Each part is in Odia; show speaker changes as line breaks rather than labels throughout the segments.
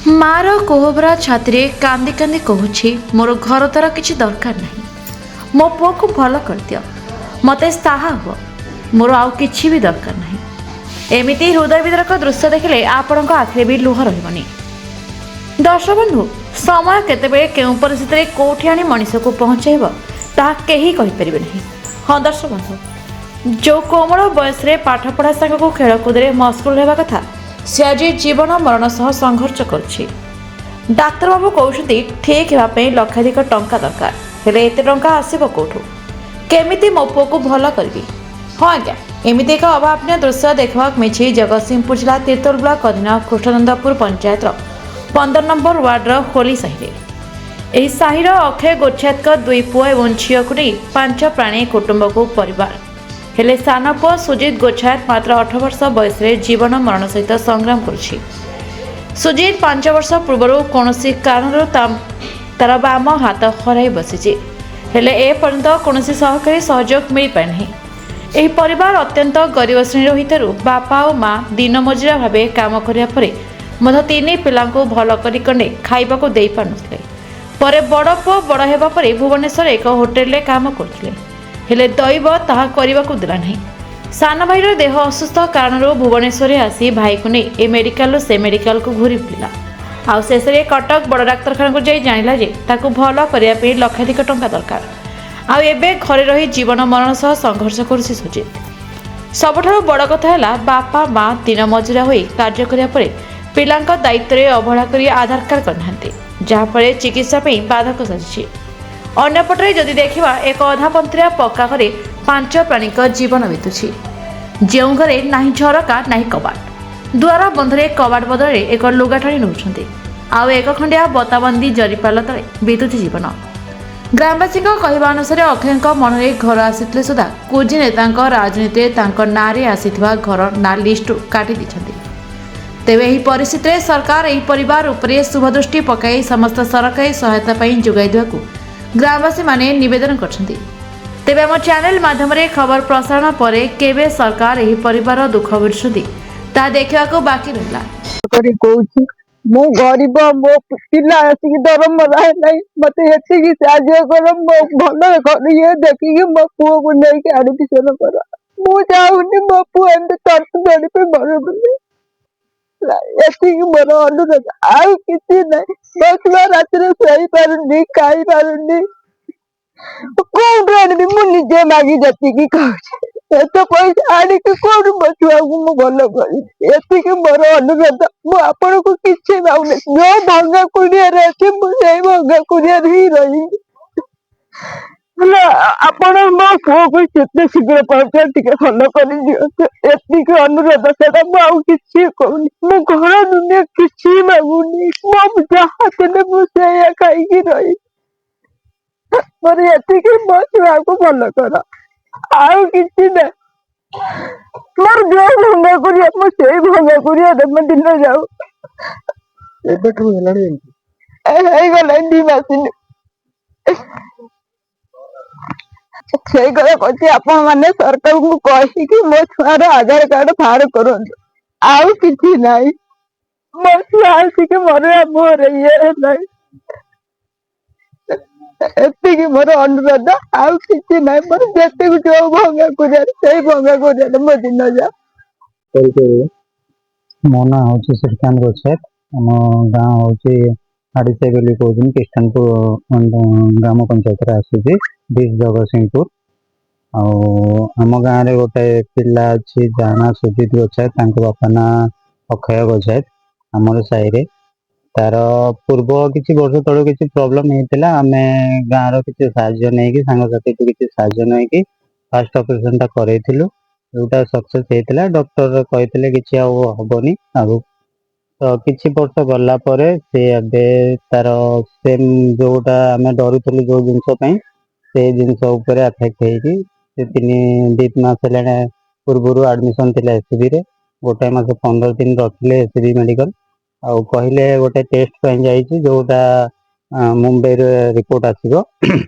ମାର କୋହଭରା ଛାତିରେ କାନ୍ଦି କାନ୍ଦି କହୁଛି, ମୋର ଘର ଦ୍ୱାରା କିଛି ଦରକାର ନାହିଁ। ମୋ ପୁଅକୁ ଭଲ କରିଦିଅ, ମୋତେ ସାହା ହୁଅ, ମୋର ଆଉ କିଛି ବି ଦରକାର ନାହିଁ। ଏମିତି ହୃଦୟ ବିଦାରକ ଦୃଶ୍ୟ ଦେଖିଲେ ଆପଣଙ୍କ ଆଖିରେ ବି ଲୁହ ରହିବନି। ଦର୍ଶକ ବନ୍ଧୁ, ସମୟ କେତେବେଳେ କେଉଁ ପରିସ୍ଥିତିରେ କେଉଁଠି ଆଣି ମଣିଷକୁ ପହଞ୍ଚାଇବ ତାହା କେହି କହିପାରିବେ ନାହିଁ। ହଁ ଦର୍ଶକ ବନ୍ଧୁ, ଯେଉଁ କୋମଳ ବୟସରେ ପାଠପଢ଼ା ସାଙ୍ଗକୁ ଖେଳକୁଦରେ ମସଗୁଲ ହେବା କଥା, ସେ ଆଜି ଜୀବନ ମରଣ ସହ ସଂଘର୍ଷ କରୁଛି। ଡାକ୍ତରବାବୁ କହୁଛନ୍ତି ଠିକ୍ ହେବା ପାଇଁ ଲକ୍ଷାଧିକ ଟଙ୍କା ଦରକାର, ହେଲେ ଏତେ ଟଙ୍କା ଆସିବ କେଉଁଠୁ? କେମିତି ମୋ ପୁଅକୁ ଭଲ କରିବି? ହଁ ଆଜ୍ଞା, ଏମିତି ଏକ ଅଭାବନୀୟ ଦୃଶ୍ୟ ଦେଖିବାକୁ ମିଳିଛି ଜଗତସିଂହପୁର ଜିଲ୍ଲା ତିର୍ତ୍ତୋଲ ବ୍ଲକ ଅଧୀନ କୃଷ୍ଣନନ୍ଦପୁର ପଞ୍ଚାୟତର 15 ନମ୍ବର ୱାର୍ଡର ହୋଲି ସାହିରେ। ଏହି ସାହିର ଅକ୍ଷୟ ଗୋଚ୍ଛାୟତଙ୍କ 2 ପୁଅ ଏବଂ ଝିଅକୁ ନେଇ 5 ପ୍ରାଣୀ କୁଟୁମ୍ବକୁ ପରିବାର। ହେଲେ ସାନ ପୁଅ ସୁଜିତ ଗୋଚ୍ଛାୟତ ମାତ୍ର 18 ବର୍ଷ ବୟସରେ ଜୀବନ ମରଣ ସହିତ ସଂଗ୍ରାମ କରୁଛି। ସୁଜିତ 5 ବର୍ଷ ପୂର୍ବରୁ କୌଣସି କାରଣରୁ ତାର ବାମ ହାତ ହରାଇ ବସିଛି, ହେଲେ ଏପର୍ଯ୍ୟନ୍ତ କୌଣସି ସରକାରୀ ସହଯୋଗ ମିଳିପାରି ନାହିଁ। ଏହି ପରିବାର ଅତ୍ୟନ୍ତ ଗରିବ ଶ୍ରେଣୀର ହୋଇଥିବାରୁ ବାପା ଓ ମା ଦିନ ମଜୁରିଆ ଭାବେ କାମ କରିବା ପରେ ମଧ୍ୟ 3 ପିଲାଙ୍କୁ ଭଲ କରି ଖଣ୍ଡେ ଖାଇବାକୁ ଦେଇପାରୁନଥିଲେ। ପରେ ବଡ଼ ପୁଅ ବଡ଼ ହେବା ପରେ ଭୁବନେଶ୍ୱର ଏକ ହୋଟେଲରେ କାମ କରୁଥିଲେ, ହେଲେ ଦୈବ ତାହା କରିବାକୁ ଦେଲା ନାହିଁ। ସାନ ଭାଇର ଦେହ ଅସୁସ୍ଥ କାରଣରୁ ଭୁବନେଶ୍ୱରରେ ଆସି ଭାଇକୁ ନେଇ ଏ ମେଡିକାଲରୁ ସେ ମେଡିକାଲକୁ ଘୁରି ବୁଲିଲା। ଆଉ ଶେଷରେ କଟକ ବଡ଼ ଡାକ୍ତରଖାନାକୁ ଯାଇ ଜାଣିଲା ଯେ ତାକୁ ଭଲ କରିବା ପାଇଁ ଲକ୍ଷାଧିକ ଟଙ୍କା ଦରକାର। ଆଉ ଏବେ ଘରେ ରହି ଜୀବନ ମରଣ ସହ ସଂଘର୍ଷ କରୁଛି ସୁଜିତ। ସବୁଠାରୁ ବଡ଼ କଥା ହେଲା, ବାପା ମା ଦିନ ମଜୁରିଆ ହୋଇ କାର୍ଯ୍ୟ କରିବା ପରେ ପିଲାଙ୍କ ଦାୟିତ୍ୱରେ ଅବହେଳା କରି ଆଧାର କାର୍ଡ କରିନାହାନ୍ତି, ଯାହାଫଳରେ ଚିକିତ୍ସା ପାଇଁ ବାଧକ ସାଜିଛି। ଅନ୍ୟପଟରେ ଯଦି ଦେଖିବା, ଏକ ଅଧାପନ୍ଥିଆ ପକ୍କା ଘରେ 5 ପ୍ରାଣୀଙ୍କ ଜୀବନ ବିତୁଛି। ଯେଉଁ ଘରେ ନାହିଁ ଝରକା ନାହିଁ କବାଟ, ଦୁଆର ବନ୍ଧରେ କବାଟ ବଦଳରେ ଏକ ଲୁଗାଟାଣି ରହୁଛନ୍ତି। ଆଉ ଏକ ଖଣ୍ଡିଆ ବତାବନ୍ଦି ଜରିପାଲ ତଳେ ବିତୁଛି ଜୀବନ। ଗ୍ରାମବାସୀଙ୍କ କହିବା ଅନୁସାରେ ଅକ୍ଷୟଙ୍କ ମନରେ ଘର ଆସିଥିଲେ ସୁଦ୍ଧା କୁଜି ନେତାଙ୍କ ରାଜନୀତିରେ ତାଙ୍କ ନାଁରେ ଆସିଥିବା ଘର ନାଁ ଲିଷ୍ଟରୁ କାଟି ଦେଇଛନ୍ତି। ତେବେ ଏହି ପରିସ୍ଥିତିରେ ସରକାର ଏହି ପରିବାର ଉପରେ ଶୁଭଦୃଷ୍ଟି ପକାଇ ସମସ୍ତ ସରକାରୀ ସହାୟତା ପାଇଁ ଯୋଗାଇ ଦେବାକୁ ଗ୍ରାମବାସୀମାନେ ନିବେଦନ କରିଛନ୍ତି। ତେବେ ଆମ ଚ୍ୟାନେଲ ମାଧ୍ୟମରେ ଖବର ପ୍ରସାରଣ ପରେ କେବେ ସରକାର ଏହି ପରିବାର ଦୁଃଖ ବୁଝୁଛନ୍ତି ତାହା ଦେଖିବାକୁ ବାକି ରହିଲା।
କହୁଛି ମୁଁ ଗରିବ, ମୋ ପିଲା ଆସିକି ଦରମରା ନାହିଁ, ମତେ ଏତିକି ସାହାଯ୍ୟ କର, ମୋ ଭଲ ଇଏ ଦେଖିକି ମୋ ପୁଅକୁ ନେଇକି ଆଡମିସନ କର। ମୁଁ ଚାହୁଁନି ମୋ ପୁଅ ଏମିତି ତରତର ପାଇଁ ମର ବୋଲି, ଏତିକି ମୋର ଅନୁରୋଧ, ଆଉ କିଛି ନାହିଁ। ବସିବା ରାତିରେ ଶୋଇପାରୁନି, ଖାଇପାରୁନି, କୋଉଠୁ ଆଣିବି? ମୁଁ ନିଜେ ମାଗି ଯାଚିକି ଖାଉଛି, ଏତେ ପଇସା ଆଣିକି କୋଉଠୁ ମୋ ଛୁଆକୁ ମୁଁ ଭଲ କରିବି? ଏତିକି ମୋର ଅନୁରୋଧ। ମୁଁ ଆପଣଙ୍କୁ କିଛି ମାଗୁନି, ଯୋଉ ଭଙ୍ଗା କୁଡ଼ିଆରେ ଅଛି ମୁଁ ସେଇ ଭଙ୍ଗା କୁଡ଼ିଆରେ ହିଁ ରହିବି। ହେଲେ ଆପଣ ମୋ ପୁଅକୁ ଯେତେ ଶୀଘ୍ର ପାରୁଛ ଟିକେ ଭଲ କରିଦିଅନ୍ତୁ, ଏତିକି ଅନୁରୋଧ। ସେଟା ମୁଁ ଆଉ କିଛି କହୁନି, ମୁଁ ଘର ଦୁନିଆ କିଛି ମାଗୁନି, ମୁଁ ଯାହା ଥିଲେ ମୁଁ ସେଇଆ ଖାଇକି ରହିବି। ମୋର ଏତିକି, ମୋ ଛୁଆକୁ ଭଲ କର, ଆଉ କିଛି ନାହିଁ। ମୋର ଯୋଉ ଭଙ୍ଗା କୁଡ଼ିଆ ମୁଁ ସେଇ ଭଙ୍ଗା କୁଡ଼ିଆରେ ମୋ ଦିନ ଯାଉ।
ଏବେଠୁ ହେଲାଣି ଏମିତି?
ହେଇଗଲାଣି 2 ମାସ। ସେଇ କଥା କହୁଛି, ଆପଣ ମାନେ ସରକାରଙ୍କୁ କହିକି ମୋ ଛୁଆର ଆଧାର କାର୍ଡ ବାହାର କରନ୍ତୁ, ଆଉ କିଛି ନାହିଁ। ମୋ ଛୁଆ ଆସିକି ମରିବା ମୋର ଇଏ ନାହିଁ, ଏତିକି ମୋର ଅନୁରୋଧ, ଆଉ କିଛି ନାହିଁ। ମୋର ଯେତିକି ଯୋଉ ଭଙ୍ଗା କୁଡ଼ିଆରେ ସେଇ ଭଙ୍ଗା କୁଡ଼ିଆରେ ମୋ ଦିନ ଯାଉ।
ମୋ ନାଁ ହଉଛି ଶ୍ରୀକାନ୍ତ ଗୋଚ୍ଛାୟତ। ଆମ ଗାଁ ହଉଛି ହାଡ଼ିସାହି ବୋଲି କହୁଛନ୍ତି, ଖ୍ରୀଷ୍ଟାନପୁର ଗ୍ରାମ ପଞ୍ଚାୟତରେ ଆସୁଛି, ଡିଷ୍ଟ ଜଗତସିଂହପୁର। ଆଉ ଆମ ଗାଁରେ ଗୋଟେ ପିଲା ଅଛି ଯାହା ନାଁ ସୁଜିତ ଗୋଚ୍ଛାୟତ, ତାଙ୍କ ବାପା ନାଁ ଅକ୍ଷୟ ଗୋଚ୍ଛାୟତ। ଆମର ସାହିରେ ତାର ପୂର୍ବ କିଛି ବର୍ଷ ତଳୁ କିଛି ପ୍ରୋବ୍ଲେମ ହେଇଥିଲା। ଆମେ ଗାଁର କିଛି ସାହାଯ୍ୟ ନେଇକି, ସାଙ୍ଗସାଥିଠୁ କିଛି ସାହାଯ୍ୟ ନେଇକି ଫାଷ୍ଟ ଅପରେସନଟା କରେଇଥିଲୁ, ଯୋଉଟା ସକ୍ସେସ୍ ହେଇଥିଲା। ଡକ୍ଟର କହିଥିଲେ କିଛି ଆଉ ହବନି ଆଗକୁ। ତ କିଛି ବର୍ଷ ଗଲା ପରେ ସେ ଏବେ ତାର ସେମ୍ ଯୋଉଟା ଆମେ ଡରୁଥିଲୁ ଯୋଉ ଜିନିଷ ପାଇଁ, ସେଇ ଜିନିଷ ଉପରେ ଆଫେକ୍ଟ ହେଇକି ସେ 2 ମାସ ହେଲାଣି ପୂର୍ବରୁ ଆଡମିସନ ଥିଲା ଏସସିବିରେ। 1 ମାସ 15 ଦିନ ରଖିଲେ ଏସସିବି ମେଡିକାଲ, ଆଉ କହିଲେ ଗୋଟେ ଟେଷ୍ଟ ପାଇଁ ଯାଇଛି, ଯୋଉଟା ମୁମ୍ବାଇରେ ରିପୋର୍ଟ ଆସିବ।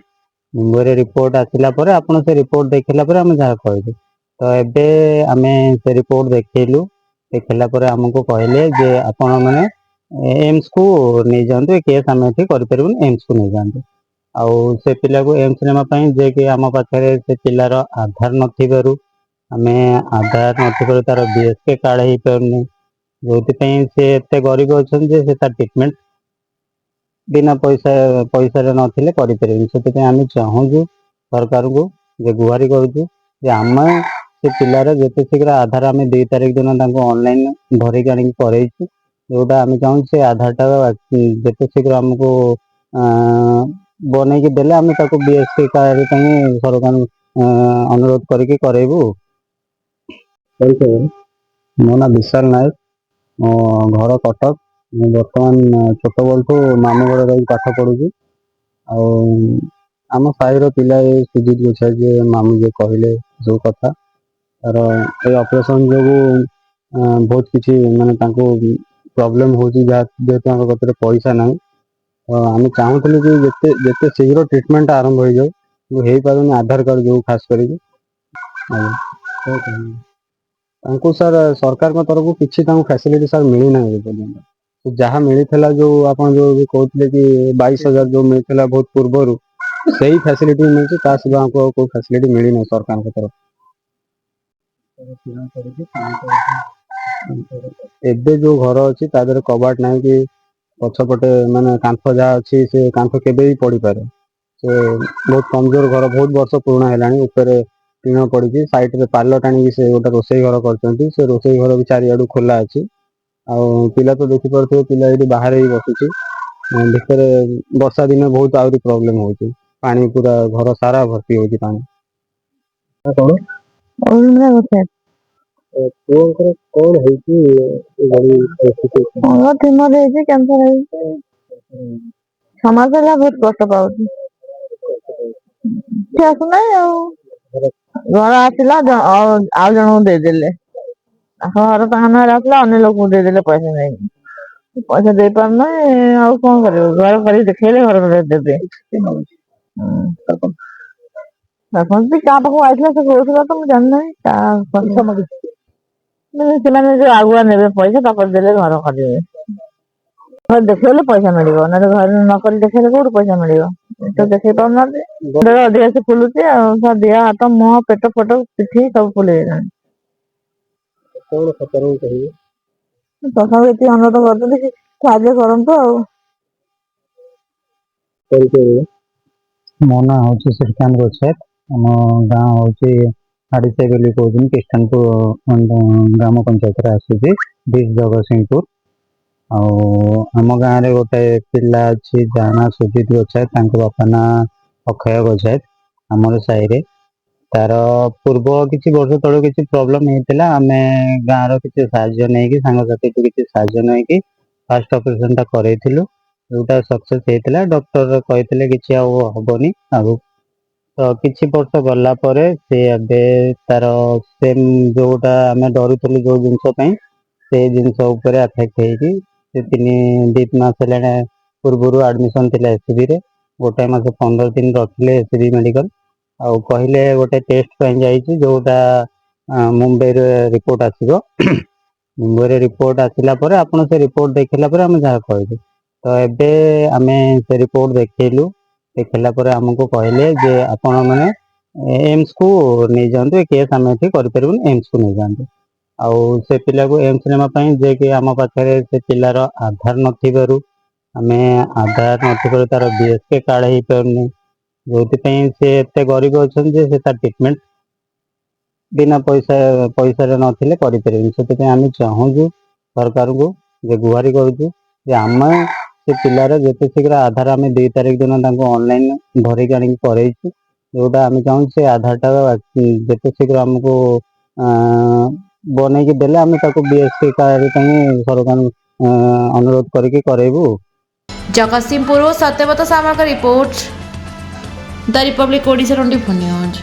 ମୁମ୍ବାଇରେ ରିପୋର୍ଟ ଆସିଲା ପରେ ଆପଣ ସେ ରିପୋର୍ଟ ଦେଖିଲା ପରେ ଆମେ ଯାହା କହିବୁ। ତ ଏବେ ଆମେ ସେ ରିପୋର୍ଟ ଦେଖେଇଲୁ, ଦେଖେଇଲା ପରେ ଆମକୁ କହିଲେ ଯେ ଆପଣ ମାନେ ଏମ୍ସ କୁ ନେଇଯାଆନ୍ତୁ, ଏ କେସ୍ ଆମେ ଏଠି କରିପାରିବୁନି, ଏମ୍ସ କୁ ନେଇଯାଆନ୍ତୁ। ଆଉ ସେ ପିଲାକୁ ଏମ୍ସ ନେବା ପାଇଁ ଯେ କି ଆମ ପାଖରେ ସେ ପିଲାର ଆଧାର ନଥିବାରୁ ଆମେ ଆଧାର ନଥିବାରୁ ତାର BSK କାର୍ଡ ହେଇପାରୁନି, ଯୋଉଥିପାଇଁ ସେ ଏତେ ଗରିବ ଅଛନ୍ତି ଯେ ସେ ତା ଟ୍ରିଟମେଣ୍ଟ ବିନା ପଇସାରେ ନଥିଲେ କରିପାରିବେନି। ସେଥିପାଇଁ ଆମେ ଚାହୁଁଛୁ ସରକାରଙ୍କୁ, ଯେ ଗୁହାରି କରୁଛୁ ଯେ ଆମେ ସେ ପିଲାର ଯେତେ ଶୀଘ୍ର ଆଧାର ଆମେ 2 ତାରିଖ ଦିନ ତାଙ୍କୁ ଅନଲାଇନ ଧରିକି ଆଣିକି କରେଇଛୁ, ଯୋଉଟା ଆମେ ଚାହୁଁଛୁ ସେ ଆଧାରଟା ଯେତେ ଶୀଘ୍ର ଆମକୁ ବନେଇକି ଦେଲେ ଆମେ ତାକୁ BSK କାର୍ଡ ପାଇଁ ସରକାର ଅନୁରୋଧ କରିକି କରେଇବୁ। ମୋ ନାଁ ବିଶାଲ ନାୟକ, ମୋ ଘର କଟକ। ମୁଁ ବର୍ତ୍ତମାନ ଛୋଟବେଳଠୁ ମାମୁଁ ଘରେ ରହି ପାଠ ପଢୁଛି। ଆଉ ଆମ ସାହିର ପିଲା ଏ ସୁଜିତ ଗୋଛା ଯିଏ ମାମୁଁ ଯିଏ କହିଲେ ଯୋଉ କଥା, ତାର ଏଇ ଅପରେସନ ଯୋଗୁ ବହୁତ କିଛି ମାନେ ତାଙ୍କୁ ପ୍ରୋବ୍ଲେମ ହଉଛି, ଯେହେତୁ ତାଙ୍କ ପାଖରେ ପଇସା ନାହିଁ। ତ ଆମେ ଚାହୁଁଥିଲୁ କି ଯେତେ ଶୀଘ୍ର ଟ୍ରିଟମେଣ୍ଟ ଆରମ୍ଭ ହେଇଯାଉ, କିନ୍ତୁ ହେଇପାରୁନି ଆଧାର କାର୍ଡ ଯୋଗୁ ଖାସ କରିକି। ତାଙ୍କୁ ସାର୍ ସରକାରଙ୍କ ତରଫରୁ କିଛି ତାଙ୍କୁ ଫ୍ୟାସିଲିଟି ସାର୍ ମିଳିନାହିଁ ଏପର୍ଯ୍ୟନ୍ତ। ଯାହା ମିଳିଥିଲା, ଯୋଉ ଆପଣ ଯୋଉ କହୁଥିଲେ କି 22,000 ଯୋଉ ମିଳିଥିଲା ବହୁତ ପୂର୍ବରୁ, ସେଇ ଫ୍ୟାସିଲିଟି ମିଳୁଛି, ତା ସହିତ ଆମକୁ ଆଉ କୋଉ ଫ୍ୟାସିଲିଟି ମିଳିନାହିଁ ସରକାରଙ୍କ ତରଫରୁ। ଏବେ ଯୋଉ ଘର ଅଛି ତା ଦେହରେ କବାଟ ନାହିଁ କି ପଛପଟେ ମାନେ କାନ୍ଥ ଯାହା ଅଛି ସେ କାନ୍ଥ କେବେ ବି ପଡିପାରେ। ସେ ବହୁତ କମଜୋର ଘର, ବହୁତ ବର୍ଷ ପୁରୁଣା ହେଲାଣି। ଉପରେ ଟିଣ ପଡିଛି, ସାଇଡରେ ପାଲ ଟାଣିକି ସେ ଗୋଟେ ରୋଷେଇ ଘର କରିଛନ୍ତି। ସେ ରୋଷେଇ ଘର ବି ଚାରିଆଡୁ ଖୋଲା ଅଛି। ଆଉ ପିଲା ତ ଦେଖିପାରୁଥିବେ, ପିଲା ଏଇଠି ବାହାରେ ହିଁ ବସୁଛି। ଭିତରେ ବର୍ଷା ଦିନେ ବହୁତ ଆହୁରି ପ୍ରୋବ୍ଲେମ ହଉଛି, ପାଣି ପୁରା ଘର ସାରା ଭର୍ତ୍ତି ହଉଛି ପାଣି। କଣ ପୁଅଙ୍କର କଣ ହେଇଛି?
ଟ୍ୟୁମର ହେଇଛି, କ୍ୟାନ୍ସର ହେଇଛି। 6 ମାସ ହେଲା ବହୁତ କଷ୍ଟ ପାଉଛି। କିଛି ଆସୁନାହିଁ ଆଉ। ଘର ଆସିଲା ଆଉ ଜଣଙ୍କୁ ଦେଇଦେଲେ। ତାଙ୍କ ଘର ତାଙ୍କ ନାଁରେ ଆସିଲା, ଅନ୍ୟ ଲୋକଙ୍କୁ ଦେଇଦେଲେ ପଇସା ନେଇକି। ପଇସା ଦେଇ ପାରୁନାହିଁ, ଆଉ କଣ କରିବ? ଘର କରିକି ଦେଖେଇଲେ ଘର ଦେବେ। ସରପଞ୍ଚ କାହା ପାଖକୁ ଆଇଥିଲା ସେ କହୁଥିଲା ତ, ମୁଁ ଜାଣିନାହିଁ। ସେମାନେ ଯୋଉ ଆଗୁଆ ନେବେ ପଇସା, ତାପରେ ଦେଲେ ଘର କରିବେ। ଘରେ ଦେଖେଇଲେ ପଇସା ମିଳିବ, ନହେଲେ ଘରେ ନକରି ଦେଖେଇଲେ କୋଉଠୁ ପଇସା ମିଳିବ? ତ ଦେଖେଇ ପାରୁନାହାନ୍ତି, ଅଧିକା ସେ ଫୁଲୁଛି ଆଉ। ଦେହ, ହାତ, ମୁହଁ, ପେଟ ଫେଟ ପିଠି ସବୁ ଫୁଲିଗଲାଣି। ତଥାପି ଏତିକି ଅନୁରୋଧ କରୁଛନ୍ତି କି ସାହାଯ୍ୟ କରନ୍ତୁ ଆଉ।
ମୋ ନାଁ ହଉଛି ଶ୍ରୀକାନ୍ତ ଗୋଛାତ, ଆମ ଗାଁ ହଉଛି ହାଡିସାହି ବୋଲି କହୁଛନ୍ତି, ଖ୍ରୀଷ୍ଟାନପୁର ଗ୍ରାମ ପଞ୍ଚାୟତରେ ଆସୁଛି, ଡିଷ୍ଟ ଜଗତସିଂହପୁର। ଆଉ ଆମ ଗାଁରେ ଗୋଟେ ପିଲା ଅଛି, ଯାହା ନାଁ ସୁଜିତ ଗୋଛାତ, ତାଙ୍କ ବାପା ନାଁ ଅକ୍ଷୟ ଗୋଛାତ। ଆମର ସାହିରେ ତାର ପୂର୍ବ କିଛି ବର୍ଷ ତଳୁ କିଛି ପ୍ରୋବ୍ଲେମ ହେଇଥିଲା। ଆମେ ଗାଁର କିଛି ସାହାଯ୍ୟ ନେଇକି, ସାଙ୍ଗସାଥିଠୁ କିଛି ସାହାଯ୍ୟ ନେଇକି ଫାଷ୍ଟ ଅପରେସନ ଟା କରେଇଥିଲୁ, ଯୋଉଟା ସକ୍ସେସ୍ ହେଇଥିଲା। ଡକ୍ଟର କହିଥିଲେ କିଛି ଆଉ ହବନି ଆଉ। ତ କିଛି ବର୍ଷ ଗଲା ପରେ ସେ ଏବେ ତାର ସେମ୍ ଯୋଉଟା ଆମେ ଡରୁଥିଲୁ ଯୋଉ ଜିନିଷ ପାଇଁ, ସେଇ ଜିନିଷ ଉପରେ ଆଫେକ୍ଟ ହେଇକି ସେ 2 ମାସ ହେଲାଣି ପୂର୍ବରୁ ଆଡମିସନ ଥିଲା SCB ରେ। 1 ମାସ 15 ଦିନ ରଖିଲେ SCB ମେଡିକାଲ। ଆଉ କହିଲେ ଗୋଟେ ଟେଷ୍ଟ ପାଇଁ ଯାଇଛି, ଯୋଉଟା ମୁମ୍ବାଇରେ ରିପୋର୍ଟ ଆସିବ। ମୁମ୍ବାଇରେ ରିପୋର୍ଟ ଆସିଲା ପରେ ଆପଣ ସେ ରିପୋର୍ଟ ଦେଖିଲା ପରେ ଆମେ ଯାହା କହିବୁ। ତ ଏବେ ଆମେ ସେ ରିପୋର୍ଟ ଦେଖେଇଲୁ, ଦେଖିଲା ପରେ ଆମକୁ କହିଲେ ଯେ ଆପଣ ମାନେ ଏମ୍ସ କୁ ନେଇଯାଆନ୍ତୁ, ଏ କେସ୍ ଆମେ ଏଠି କରିପାରିବୁନି, ଏମ୍ସ କୁ ନେଇଯାଆନ୍ତୁ। ଆଉ ସେ ପିଲାକୁ ଏମ୍ସ ନେବା ପାଇଁ ଯେ କି ଆମ ପାଖରେ ସେ ପିଲାର ଆଧାର ନଥିବାରୁ ଆମେ ଆଧାର ନଥିବାରୁ ତାର BSK କାର୍ଡ ହେଇପାରୁନି, ଯୋଉଥିପାଇଁ ସେ ଏତେ ଗରିବ ଅଛନ୍ତି ଯେ ସେ ତା ଟ୍ରିଟମେଣ୍ଟ ବିନା ପଇସାରେ ନଥିଲେ କରିପାରିବେନି। ସେଥିପାଇଁ ଆମେ ଚାହୁଁଛୁ ସରକାରଙ୍କୁ, ଯେ ଗୁହାରି କରୁଛୁ ଯେ ଆମେ ସେ ପିଲାର ଯେତେ ଶୀଘ୍ର ଆଧାର ଆମେ 2 ତାରିଖ ଦିନ ତାଙ୍କୁ ଅନଲାଇନ ଧରିକି ଆଣିକି କରେଇଛୁ, ଯୋଉଟା ଆମେ ଚାହୁଁଛୁ ସେ ଆଧାରଟା ଯେତେ ଶୀଘ୍ର ଆମକୁ ବନେଇକି ଦେଲେ ଆମେ ତାକୁ BSK କାର୍ଡ ପାଇଁ ସରକାର ଅନୁରୋଧ କରିକି କରେଇବୁ।
ଜଗତସିଂହପୁର ସତ୍ୟବ୍ରତ ସାମଲଙ୍କ ରିପୋର୍ଟ, ଦ ରିପବ୍ଲିକ ଓଡ଼ିଶା 24 ନ୍ୟୁଜ୍।